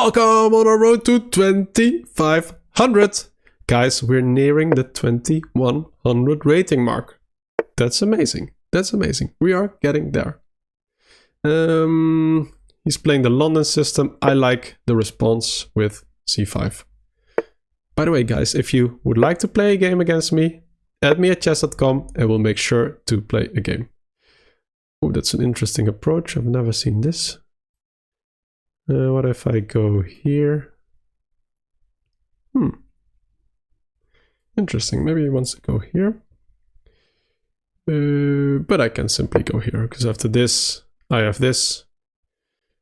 Welcome on our road to 2500. Guys, we're nearing the 2100 rating mark. That's amazing. That's amazing. We are getting there. He's playing the London system. I like the response with c5. By the way, guys, if you would like to play a game against me, add me at chess.com and we'll make sure to play a game. Oh, that's an interesting approach. I've never seen this. What if I go here? Interesting. Maybe he wants to go here. But I can simply go here, because after this, I have this.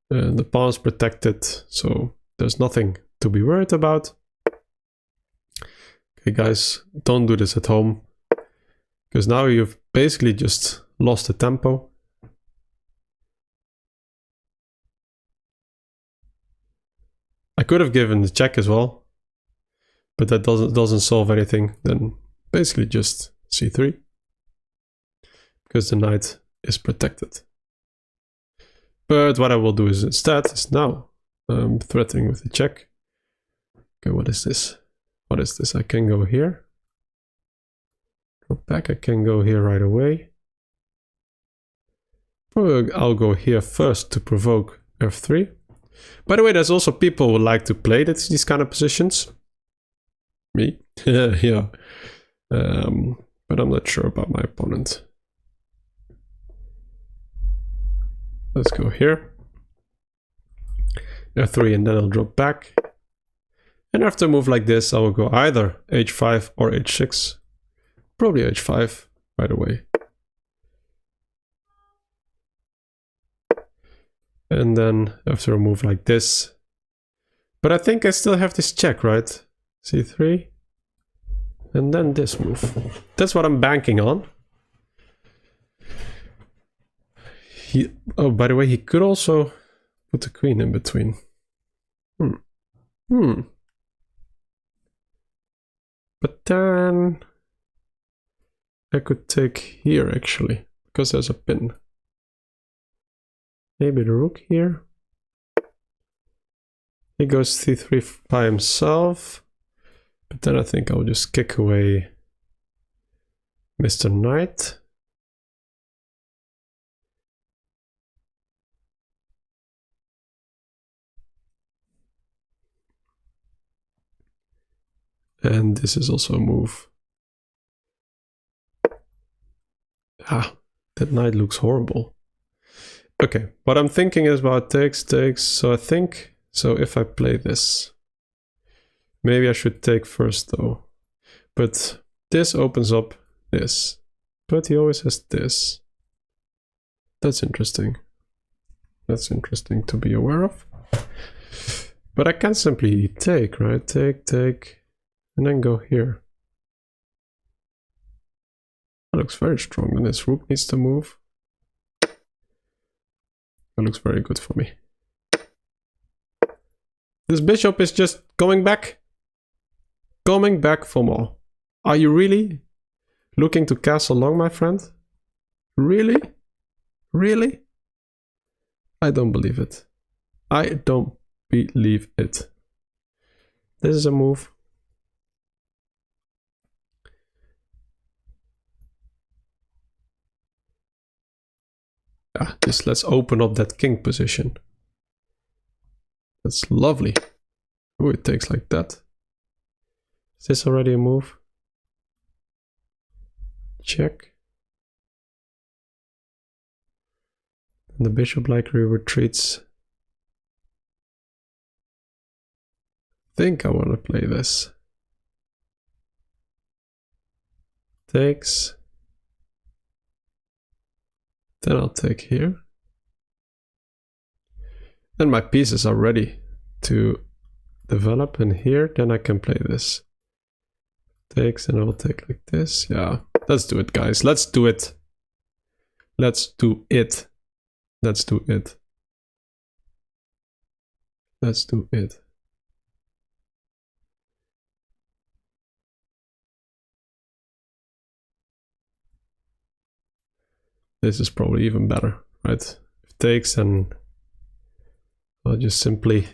The pawn's protected, so there's nothing to be worried about. Okay, guys, don't do this at home, because now you've basically just lost the tempo. I could have given the check as well, but that doesn't solve anything. Then basically just c3, because the knight is protected. But what I will do is instead is now threatening with the check. Okay, what is this? What is this? I can go here. Go back. I can go here right away. I'll go here first to provoke f3. By the way, there's also people who like to play these kind of positions. Me? Yeah. But I'm not sure about my opponent. Let's go here. f3 and then I'll drop back. And after a move like this, I will go either h5 or h6. Probably h5 right away. And then after a move like this. But I think I still have this check, right? c3. And then this move. That's what I'm banking on. Oh, by the way, he could also put the queen in between. But then I could take here actually, because there's a pin. Maybe the rook here. He goes c3 by himself. But then I think I'll just kick away Mr. Knight. And this is also a move. That knight looks horrible. Okay, what I'm thinking is about takes. So I think, so if I play this, maybe I should take first though. But this opens up this. But he always has this. That's interesting. That's interesting to be aware of. But I can simply take, right? Take, and then go here. That looks very strong. And this rook needs to move. That looks very good for me. This bishop is just coming back. Coming back for more. Are you really looking to castle long, my friend? Really? Really? I don't believe it. I don't believe it. This is a move. Just let's open up that king position. That's lovely. Oh, it takes like that. Is this already a move? Check. And the bishop likely retreats. I think I want to play this. Takes. Then I'll take here. And my pieces are ready to develop, and here then I can play this. Takes, and I will take like this. Yeah, let's do it, guys. Let's do it. Let's do it. Let's do it. Let's do it. This is probably even better, right? If takes, and I'll just simply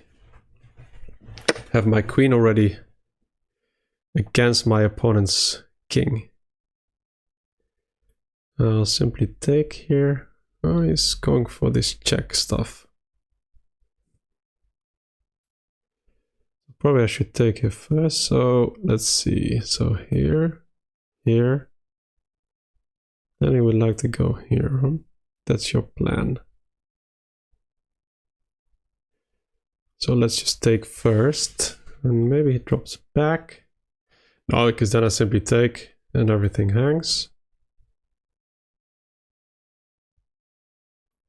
have my queen already against my opponent's king. I'll simply take here. Oh, he's going for this check stuff. Probably I should take here first. So let's see. So here, here. Then he would like to go here. Huh? That's your plan. So let's just take first. And maybe he drops back. No, because then I simply take and everything hangs.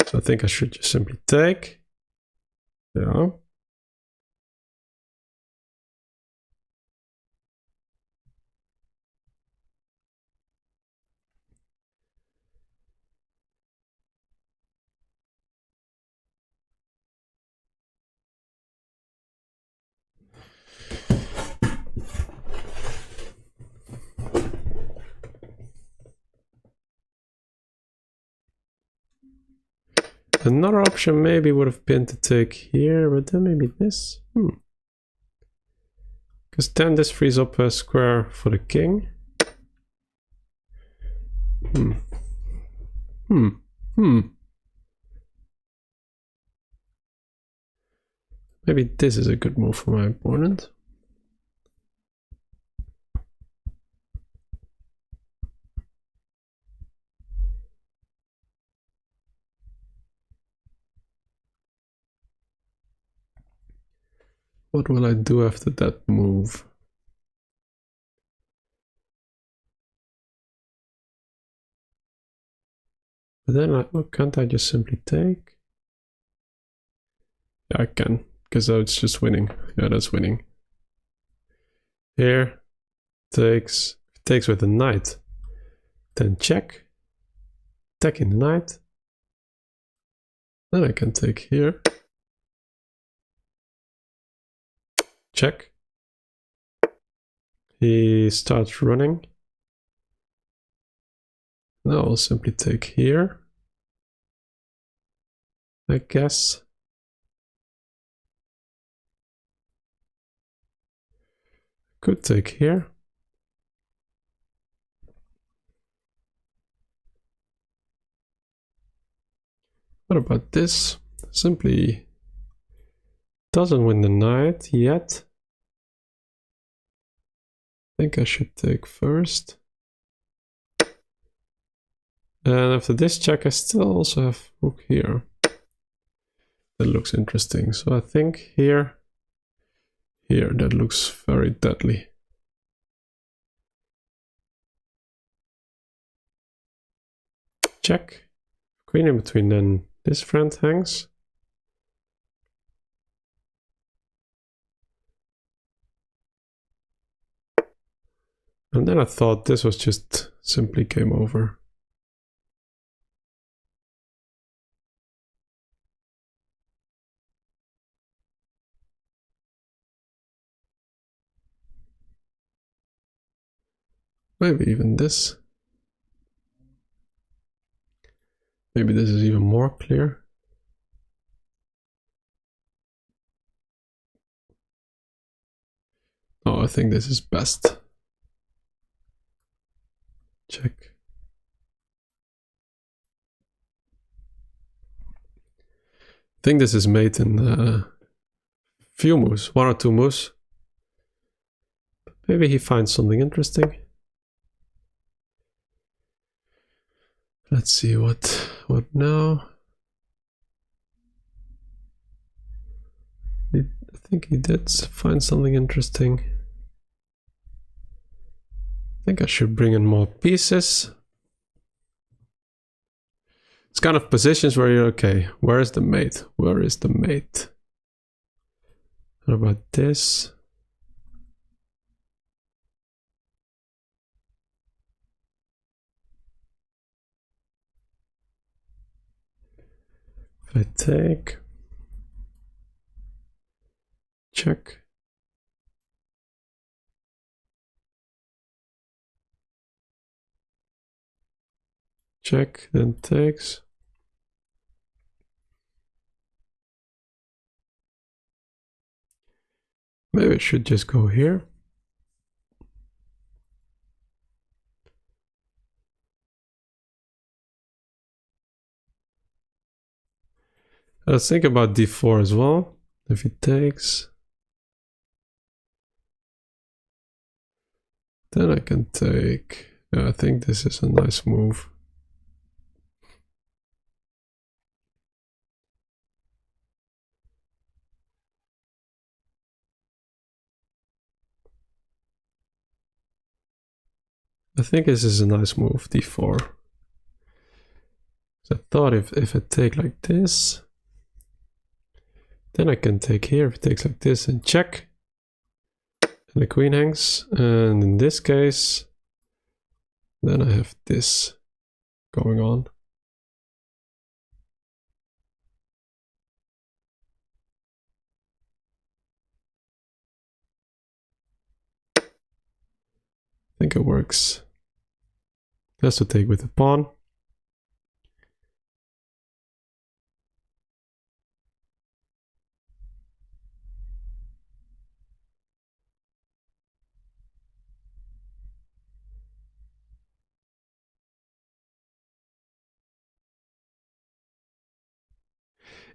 So I think I should just simply take. Yeah. Another option maybe would have been to take here, but then maybe this. Because then this frees up a square for the king. Maybe this is a good move for my opponent. What will I do after that move? But then can't I just simply take? Yeah, I can, because it's just winning. Yeah, that's winning. Here, takes with the knight. Then check. Attacking the knight. Then I can take here. Check. He starts running. Now I'll simply take here, I guess. Could take here. What about this? Simply doesn't win the knight yet. I think I should take first. And after this check, I still also have rook here. That looks interesting. So I think here, that looks very deadly. Check. Queen in between, then this friend hangs. And then I thought this was just simply game over. Maybe even this. Maybe this is even more clear. Oh, I think this is best. Check. I think this is made in a few moves, 1 or 2 moves. Maybe he finds something interesting. Let's see what now. I think he did find something interesting. I think I should bring in more pieces. It's kind of positions where you're okay. Where is the mate? Where is the mate? What about this? If I take, check. Check, then takes. Maybe I should just go here. Let's think about d4 as well. If he takes, then I can take. Yeah, I think this is a nice move. I think this is a nice move, d4. So I thought if I take like this, then I can take here. If it takes like this and check, and the queen hangs, and in this case, then I have this going on. I think it works. Has to take with the pawn.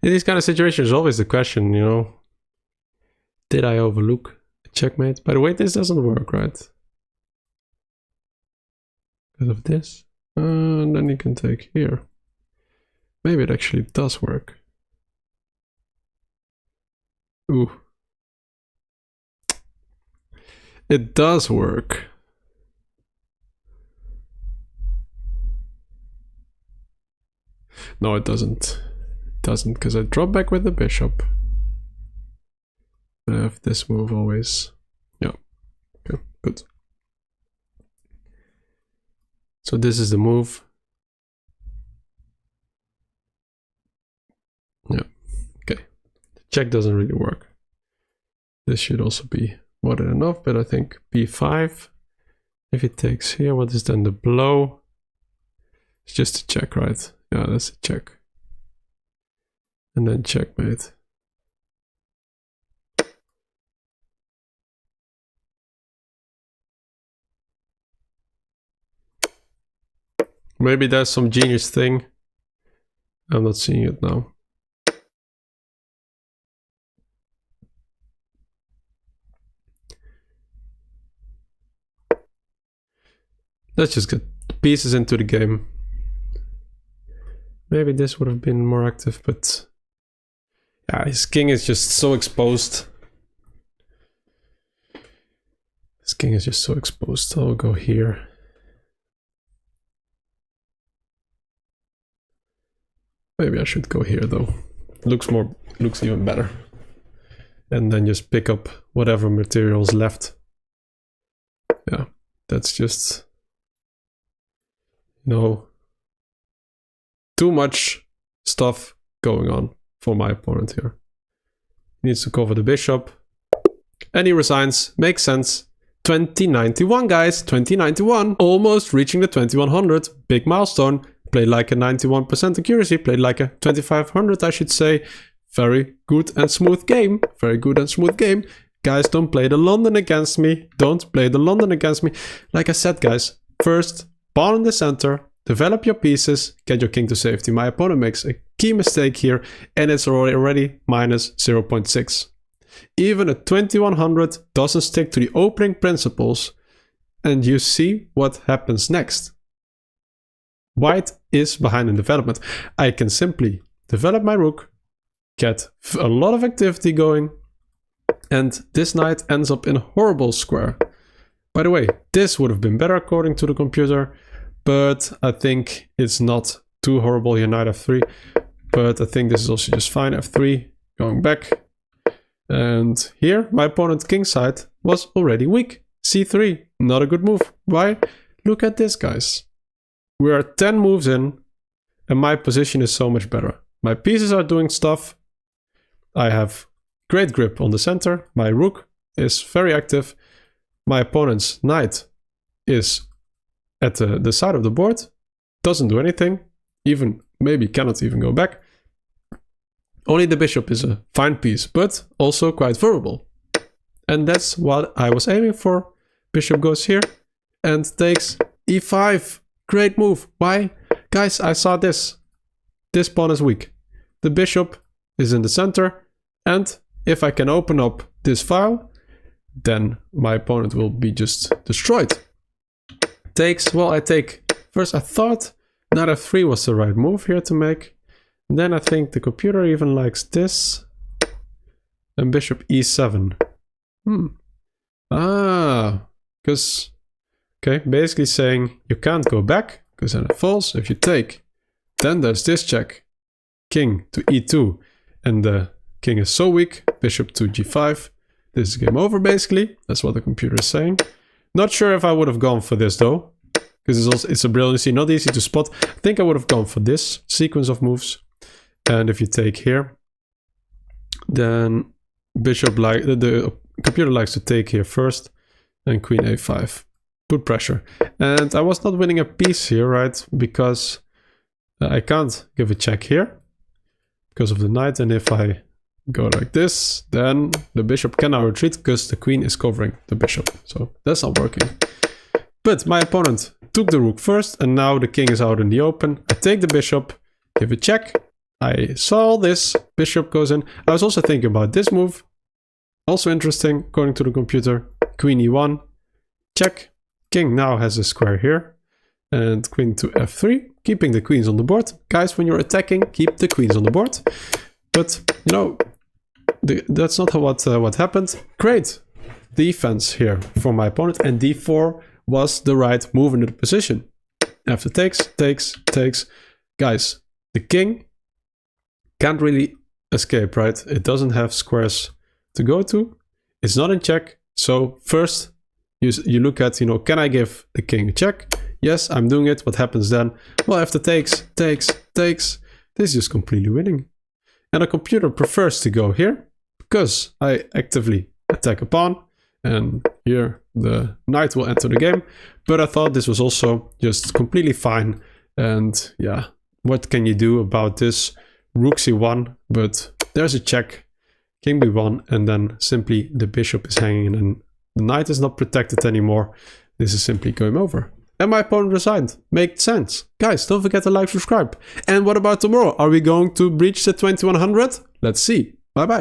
In these kind of situations, always the question, you know, did I overlook a checkmate? By the way, this doesn't work, right? Because of this. And then you can take here. Maybe it actually does work. Ooh. It does work. No, it doesn't. It doesn't, because I drop back with the bishop. I have this move always. Yeah. Okay, good. So this is the move. Yeah. Okay. Check doesn't really work. This should also be more than enough, but I think b5. If he takes here, what is then the blow? It's just a check, right? Yeah, that's a check. And then checkmate. Maybe there's some genius thing. I'm not seeing it now. Let's just get pieces into the game. Maybe this would have been more active, but yeah, his king is just so exposed. His king is just so exposed. I'll go here. Maybe I should go here though. Looks even better. And then just pick up whatever materials left. Yeah, that's just, you know, too much stuff going on for my opponent here. He needs to cover the bishop. And he resigns. Makes sense. 2091, guys. 2091. Almost reaching the 2100. Big milestone. Played like a 91% accuracy. Played like a 2500, I should say. Very good and smooth game. Very good and smooth game. Guys, don't play the London against me. Don't play the London against me. Like I said, guys. First, pawn in the center. Develop your pieces. Get your king to safety. My opponent makes a key mistake here. And it's already minus 0.6. Even a 2100 doesn't stick to the opening principles. And you see what happens next. White is behind in development. I can simply develop my rook, get a lot of activity going, and this knight ends up in a horrible square. By the way, this would have been better according to the computer, but I think it's not too horrible here, knight f3. But I think this is also just fine, f3, going back. And here, my opponent's king side was already weak. c3, not a good move. Why? Look at this, guys. We are 10 moves in, and my position is so much better. My pieces are doing stuff. I have great grip on the center. My rook is very active. My opponent's knight is at the side of the board. Doesn't do anything. Even, maybe cannot even go back. Only the bishop is a fine piece, but also quite vulnerable. And that's what I was aiming for. Bishop goes here and takes e5. Great move. Why? Guys, I saw this. This pawn is weak. The bishop is in the center. And if I can open up this file, then my opponent will be just destroyed. Takes, well, I take, first I thought knight f3 was the right move here to make. Then I think the computer even likes this. And bishop e7. Because, okay, basically saying you can't go back, because then it falls. If you take, then there's this check. King to e2, and the king is so weak, bishop to g5. This is game over, basically. That's what the computer is saying. Not sure if I would have gone for this, though, because it's a brilliancy, not easy to spot. I think I would have gone for this sequence of moves. And if you take here, then the computer likes to take here first, and queen a5. Put pressure. And I was not winning a piece here, right? Because I can't give a check here because of the knight. And if I go like this, then the bishop can now retreat because the queen is covering the bishop. So that's not working. But my opponent took the rook first, and now the king is out in the open. I take the bishop, give a check. I saw this, bishop goes in. I was also thinking about this move. Also interesting, according to the computer. Queen e1, check. King now has a square here. And queen to f3, keeping the queens on the board. Guys, when you're attacking, keep the queens on the board. But, you know, that's not what happened. Great defense here for my opponent. And d4 was the right move into the position. After takes. Guys, the king can't really escape, right? It doesn't have squares to go to. It's not in check. So first you look at, you know, can I give the king a check? Yes, I'm doing it. What happens then? Well, after takes, this is just completely winning. And the computer prefers to go here because I actively attack a pawn, and here the knight will enter the game. But I thought this was also just completely fine. And yeah, what can you do about this? Rook c1, but there's a check. King b1, and then simply the bishop is hanging, and the knight is not protected anymore. This is simply game over. And my opponent resigned. Makes sense. Guys, don't forget to like, subscribe. And what about tomorrow? Are we going to breach the 2100? Let's see. Bye bye.